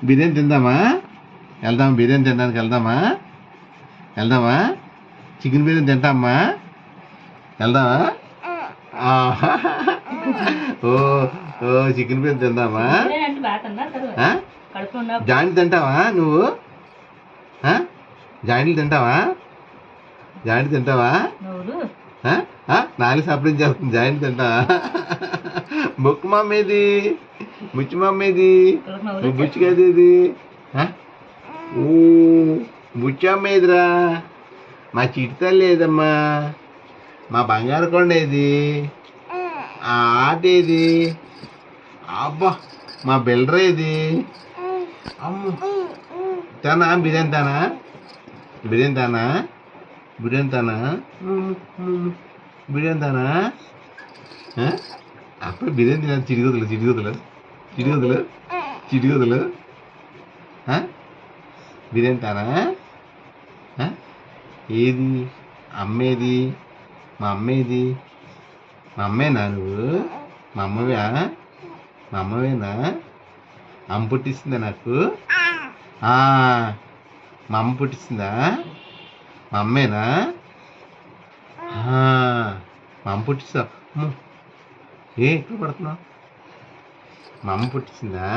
బిర్యానీ తిందామా? వెళ్దామా? బిర్యానీ తినడానికి వెళ్దామా? చికెన్ బిర్యానీ తింటామా? వెళ్దామా? ఓ ఓ చికెన్ బిర్యానీ తిందామా? జాయింట్ తింటావా నువ్వు? జాయింట్లు తింటావా? నాలుగు సపరేట్ చేస్తుంది. జాయింట్ తింటావా? బొక్కు మమ్మీది, బుచ్చి మమ్మీది, బుచ్చి కదేది? ఓ బుచ్చి అమ్మేదిరా. మా చిట్తలు లేదమ్మా. మా బంగారు కొండ ఏది? ఆ ఆట ఏది? అబ్బా మా బిల్డర్ ఏది? అమ్మ తానా బిర్యానీ తానా? బిర్యానీ తానా? బిర్యానీ తానా? బిర్యానీ తానా? అప్పుడు బిర్యానీ తిన చిటిగొదులు బిర్యానీ తానా? ఏది అమ్మేది? మా అమ్మేది? మా అమ్మేనా నువ్వు? మా అమ్మవేనా? అమ్మ పుట్టిస్తుందా నాకు? మా అమ్మ పుట్టిస్తుందా? మా అమ్మేనా? మా అమ్మ పుట్టిస్తా. ఎక్కడ పడుతున్నావు? మా అమ్మ పుట్టించిందా?